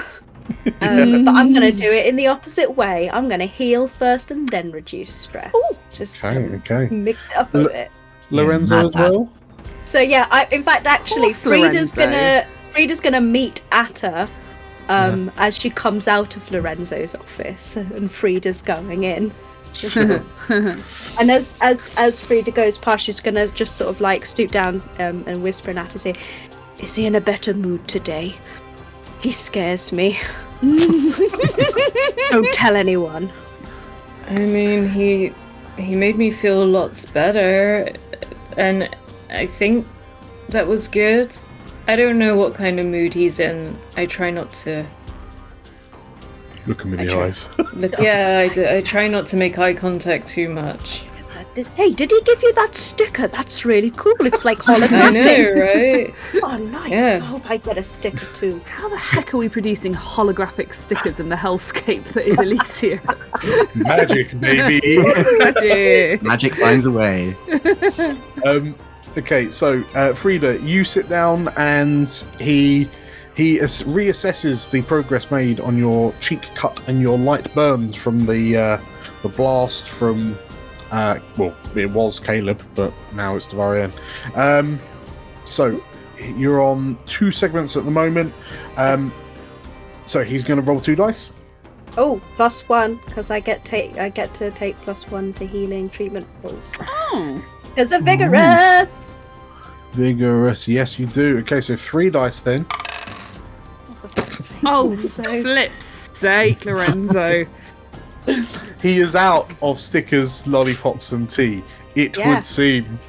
But I'm going to do it in the opposite way. I'm going to heal first and then reduce stress. Ooh. Just okay. Mix it up a bit. Lorenzo as well? So yeah, in fact, actually, Frida's gonna meet Atta as she comes out of Lorenzo's office, and Frida's going in. And as Frida goes past, she's gonna just sort of like stoop down and whisper in Atta's ear, "Is he in a better mood today? He scares me. Don't tell anyone." I mean, he made me feel lots better, and I think that was good. I don't know what kind of mood he's in. I try not to look him in the eyes. I try not to make eye contact too much. Hey, did he give you that sticker? That's really cool. It's like holographic. I know, right? Oh, nice. Yeah. I hope I get a sticker too. How the heck are we producing holographic stickers in the hellscape that is Elysia? Magic, baby. Magic finds a way. Okay, so Frida, you sit down and he reassesses the progress made on your cheek cut and your light burns from the blast from well, it was Caleb, but now it's Devarian. So you're on 2 segments at the moment. So he's going to roll 2 dice. Oh, +1 because I get to take +1 to healing treatment rolls. Oh. Because of vigorous. Vigorous, yes, you do. Okay, so 3 dice then. Oh, flip's sake, Lorenzo. He is out of stickers, lollipops, and tea. It would seem.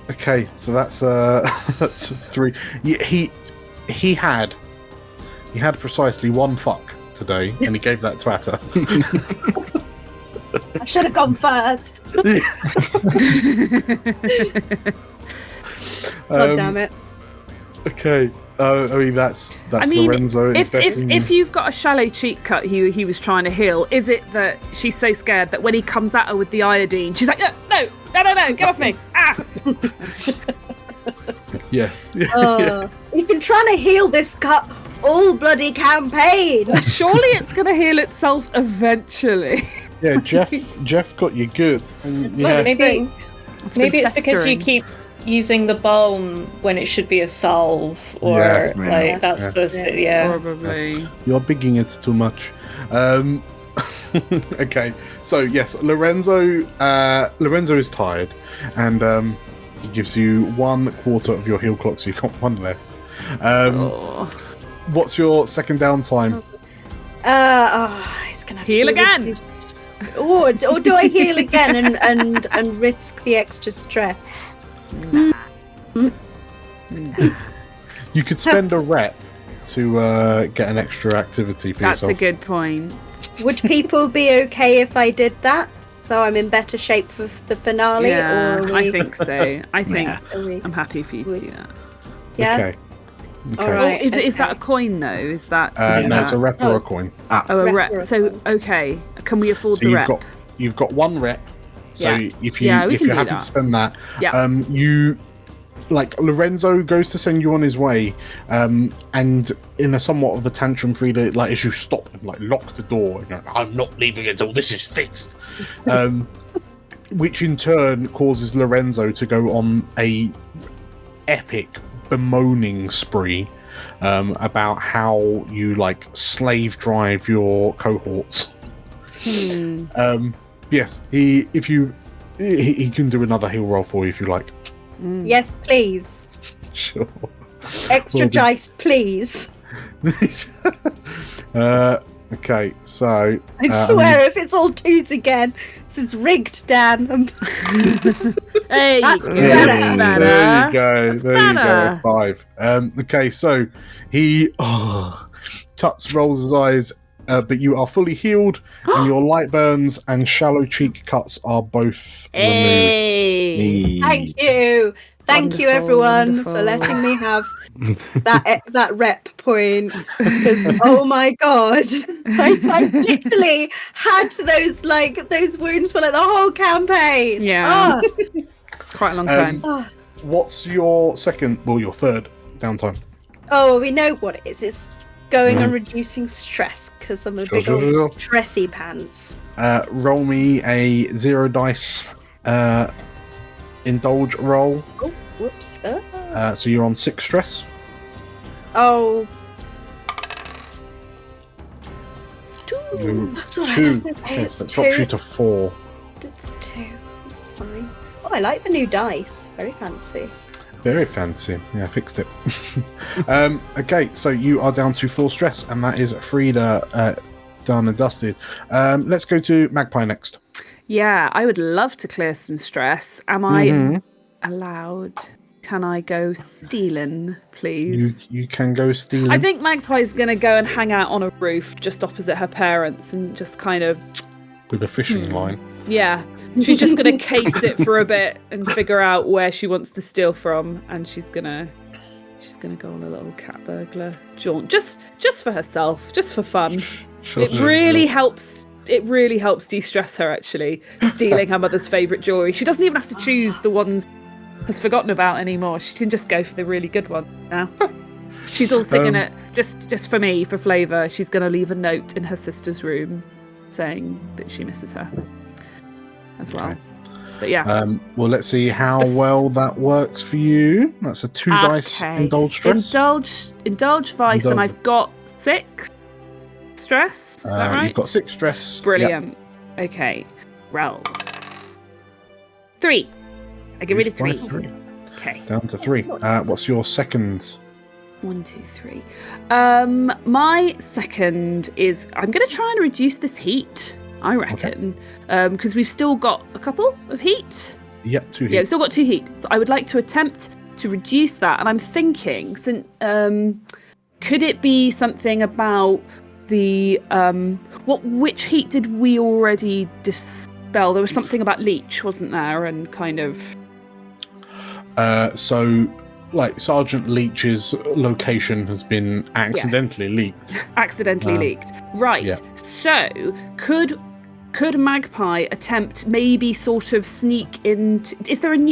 Okay, so that's 3. He had precisely 1 fuck today, and he gave that to Atta. I should have gone first. God damn it. Okay. I mean, that's Lorenzo. If you've got a shallow cheek cut he was trying to heal, is it that she's so scared that when he comes at her with the iodine, she's like, no, get off me. Ah! Yes. He's been trying to heal this cut all bloody campaign. Surely it's going to heal itself eventually. Yeah, Jeff got you good. And, yeah. Maybe it's because you keep using the balm when it should be a salve, or probably. You're bigging it too much. Okay, so yes, Lorenzo is tired, and he gives you 1/4 of your heal clock, so you've got 1 left. What's your second downtime? He's gonna have heal to again. Or do I heal again and risk the extra stress? Nah. You could spend a rep to get an extra activity for yourself. That's a good point. Would people be okay if I did that? So I'm in better shape for the finale? Yeah, or I think so. I think I'm happy for you to do that. Yeah. Okay. All right. Is that a coin though? Is that no, it's a rep or a coin. Oh, a rep. So okay, can we afford the rep? You've got 1 rep. So if you're happy to spend that, you like Lorenzo goes to send you on his way, and in a somewhat of a tantrum, Frida, like as you stop and like lock the door, and I'm not leaving until this is fixed, which in turn causes Lorenzo to go on a epic bemoaning spree about how you like slave drive your cohorts. Yes, he can do another heal roll for you if you like. Yes, please. Sure. Extra dice, please. Okay, so I swear, if it's all twos again, this is rigged, Dan. Hey, That's that's better. there you go. That's There you better. go. 5. Okay, so he Tuts rolls his eyes, but you are fully healed, and your light burns and shallow cheek cuts are both removed. Hey. Thank you. Thank you, Wonderful, everyone, for wonderful. letting me have that rep point. Because oh my god, I literally had those wounds for like the whole campaign. Yeah. Quite a long time. What's your your third downtime? Oh, we know what it is. It's going on reducing stress because I'm a big old stressy pants. Roll me a 0 dice indulge roll. Oh, whoops. So you're on 6 stress. Oh. Two. That's all right. 2. That's okay. Yes, It's that 2. drops you to 4. It's 2. It's fine. Oh, I like the new dice. Very fancy. Very fancy. Yeah, I fixed it. Okay, so you are down to 4 stress, and that is Frida done and dusted. Let's go to Magpie next. Yeah, I would love to clear some stress. Am I allowed? Can I go stealing, please? You can go stealing. I think Magpie's going to go and hang out on a roof just opposite her parents and just kind of... With a fishing line. Yeah. She's just going to case it for a bit and figure out where she wants to steal from. And she's going to go on a little cat burglar jaunt. Just for herself. Just for fun. It really helps de-stress her, actually. Stealing her mother's favourite jewellery. She doesn't even have to choose the ones has forgotten about anymore. She can just go for the really good one now. She's also gonna just for me, for flavour, she's gonna leave a note in her sister's room saying that she misses her as well. Okay. But yeah. Well, let's see how well that works for you. That's a 2 dice indulge stress. Indulge vice, and I've got 6 stress. Is that right? You've got 6 stress. Brilliant. Yep. Okay. Roll. 3. I get rid of 3. Okay. Down to 3. What's your second? 1, 2, 3. My second is I'm going to try and reduce this heat, I reckon, because we've still got a couple of heat. Yep, 2 heat. Yeah, we've still got 2 heat. So I would like to attempt to reduce that. And I'm thinking, could it be something about the which heat did we already dispel? There was something about leech, wasn't there? And kind of. So, like, Sergeant Leach's location has been accidentally leaked. Leaked. Right. Yeah. So, could Magpie attempt maybe sort of sneak into...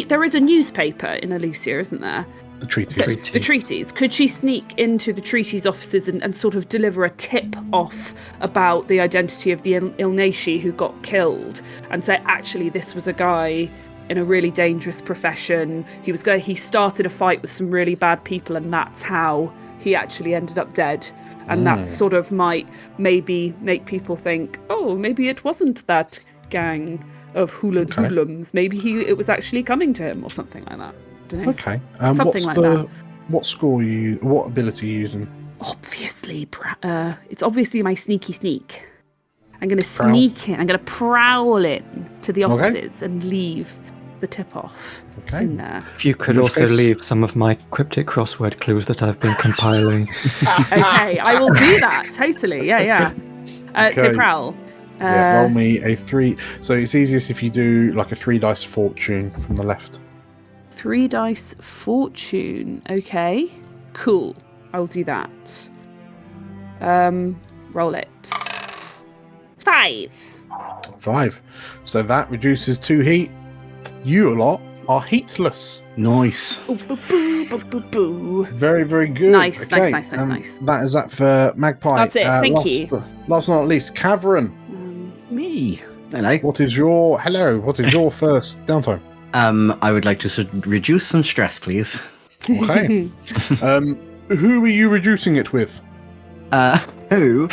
There is a newspaper in Elysia, isn't there? The treaties. So, the treaties. Could she sneak into the treaties offices and sort of deliver a tip off about the identity of the Ilnashi who got killed and say, actually, this was a guy in a really dangerous profession. He started a fight with some really bad people, and that's how he actually ended up dead. And that sort of might maybe make people think, oh, maybe it wasn't that gang of hoodlums. Maybe it was actually coming to him or something like that. I don't know. Okay. Something like that. What ability are you using? Obviously, it's obviously my sneaky sneak. I'm going to sneak in. I'm going to prowl in to the offices and leave the tip-off in there. If you could also leave some of my cryptic crossword clues that I've been compiling. Okay, I will do that. Totally. Yeah. So prowl. Roll me a 3. So it's easiest if you do like a 3 dice fortune from the left. 3 dice fortune. Okay. Cool. I'll do that. Roll it. 5. 5. So that reduces 2 heat. You lot are heatless. Nice. Very, very good. Nice. That is that for Magpie. That's it. Thank you. Last but not least, Cavern. Me. Hello. What is your first downtime? I would like to reduce some stress, please. Okay. Who are you reducing it with? Who?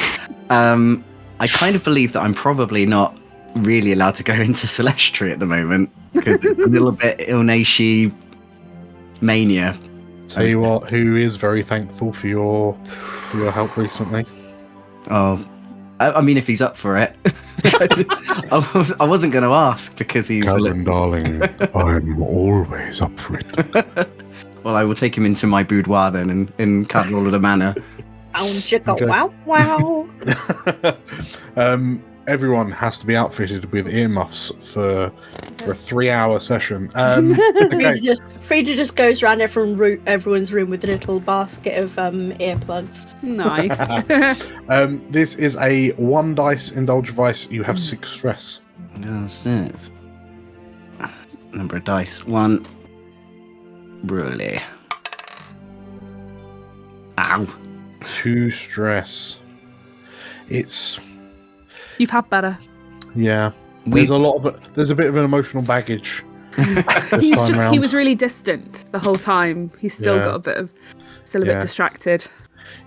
I kind of believe that I'm probably not really allowed to go into Celestri at the moment because it's a little bit Ilnashi mania. Tell you what, who is very thankful for your help recently? Oh, I mean, if he's up for it. I wasn't going to ask because he's... Calvin, darling, I'm always up for it. Well, I will take him into my boudoir then in Cadwallader Manor. Okay. Wow. Everyone has to be outfitted with earmuffs for a 3-hour session. Okay. Frida just goes around everyone's room with a little basket of earplugs. Nice. This is a 1 dice indulge device. You have 6 stress. Yes. Number of dice. 1. Really. Ow. 2 stress. You've had better. Yeah. There's a bit of an emotional baggage. He was really distant the whole time. He's still got a bit distracted.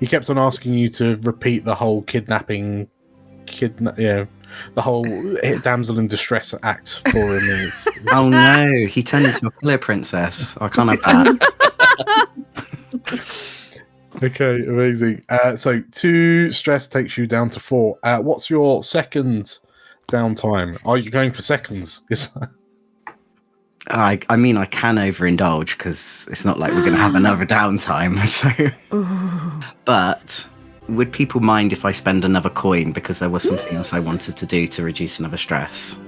He kept on asking you to repeat the whole kidnapping, the whole damsel in distress act for him. Oh no, he turned into a clear princess. I can't have that. Okay, amazing. So 2 stress takes you down to 4. What's your second downtime? Are you going for seconds? I mean, I can overindulge because it's not like we're going to have another downtime. So, but would people mind if I spend another coin because there was something else I wanted to do to reduce another stress?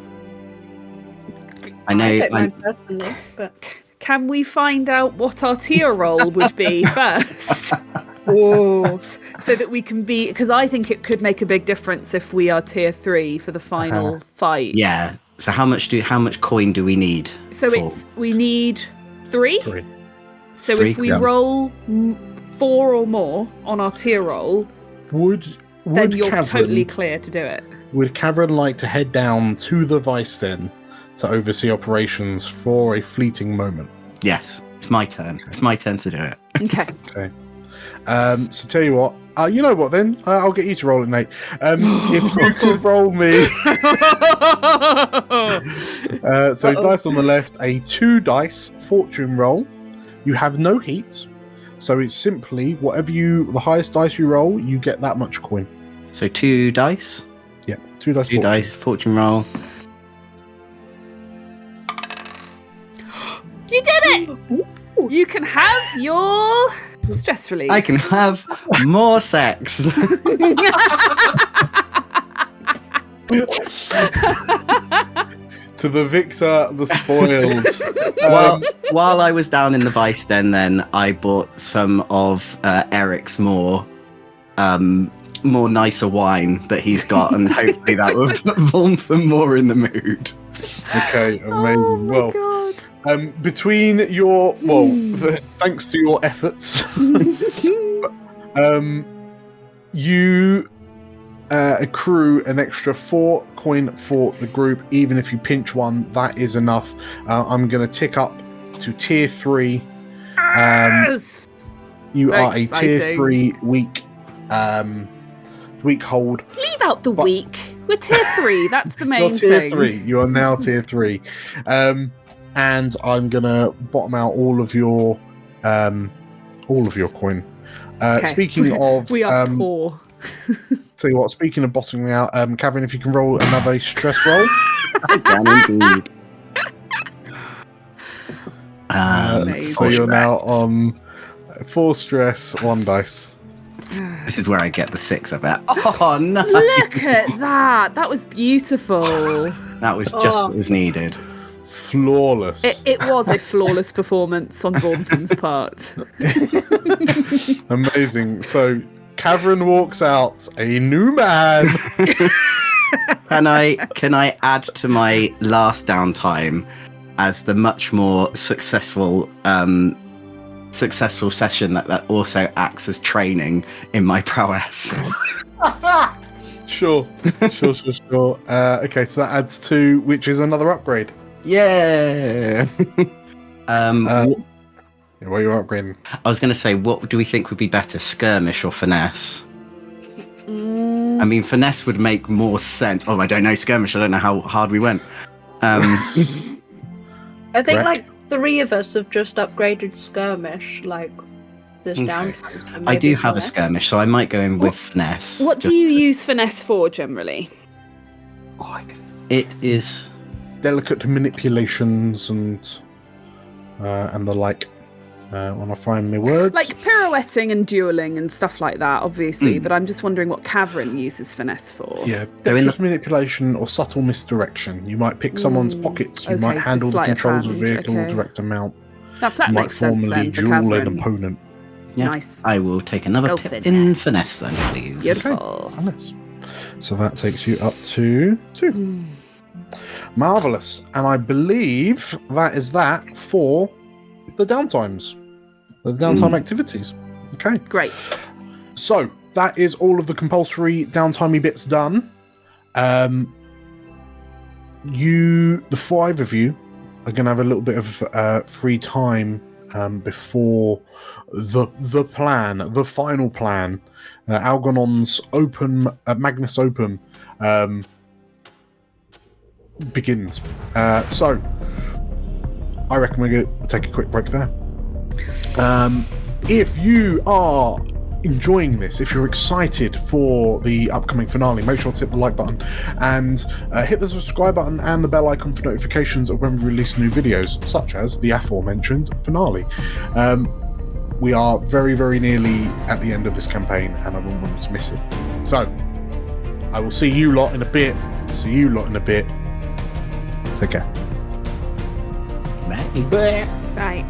I know. I don't mind personally, but can we find out what our tier roll would be first? Oh, so that we can be, because I think it could make a big difference if we are tier 3 for the final fight. Yeah. So how much coin do we need? So we need 3. 3. So 3, if we roll 4 or more on our tier roll, then you're totally clear to do it. Would Cavern like to head down to the Vice then to oversee operations for a fleeting moment? Yes, it's my turn. Okay. It's my turn to do it. Okay. So tell you what, you know what then? I'll get you to roll it, Nate. If you could roll me... so dice on the left, a 2 dice fortune roll. You have no heat, so it's simply the highest dice you roll, you get that much coin. So 2 dice? Yeah, 2 dice. 2 dice fortune roll. You did it! You can have your stress relief. I can have more sex. To the victor, the spoils. While I was down in the Vice Den, then I bought some of Eric's more nicer wine that he's got, and hopefully that will put warmth and more in the mood. Okay, amazing. Oh my God. Between thanks to your efforts, you accrue an extra 4 coin for the group. Even if you pinch 1, that is enough. I'm going to tick up to tier 3. Yes! You are a tier 3 weak hold. Leave out the weak. We're tier 3. That's the main You're tier thing. 3. You are now tier 3. And I'm gonna bottom out all of your coin. Okay. Speaking of, we are poor. Tell you what. Speaking of bottoming out, Kavin, if you can roll another stress roll. I can indeed. So you're now on 4 stress, 1 dice. This is where I get the 6, I bet. Oh no! Look at that. That was beautiful. That was just what was needed. Flawless. It was a flawless performance on Vornthem's part. Amazing. So Cavern walks out a new man. Can I add to my last downtime as the much more successful session that also acts as training in my prowess? Sure. Okay, so that adds 2, which is another upgrade. Yeah. Yeah, where are you upgrading? I was going to say, what do we think would be better, skirmish or finesse? I mean, finesse would make more sense. Oh, I don't know, skirmish. I don't know how hard we went. I think like 3 of us have just upgraded skirmish. Like, there's downtime. So I do have a skirmish, so I might go in with finesse. What do you use finesse for generally? It is delicate manipulations and the like. When I find my words, like pirouetting and dueling and stuff like that, obviously. But I'm just wondering what Cavern uses finesse for. Yeah, dexterous manipulation or subtle misdirection. You might pick someone's pockets. You might handle the controls of a vehicle or direct a mount. That makes sense. You might formally duel an opponent. Yeah. Nice. I will take another pip in finesse then, please. Beautiful. Okay. So that takes you up to 2. Marvellous. And I believe that is that for the downtimes. The downtime activities. Okay. Great. So that is all of the compulsory downtimey bits done. The 5 of you are going to have a little bit of free time before the plan, the final plan, Algernon's Magnus Opum begins. So I reckon we're going to take a quick break there. If you are enjoying this, if you're excited for the upcoming finale, make sure to hit the like button and hit the subscribe button and the bell icon for notifications of when we release new videos, such as the aforementioned finale. We are very, very nearly at the end of this campaign, and I wouldn't want you to miss it. So, I will see you lot in a bit. Take care. Bye. Bye.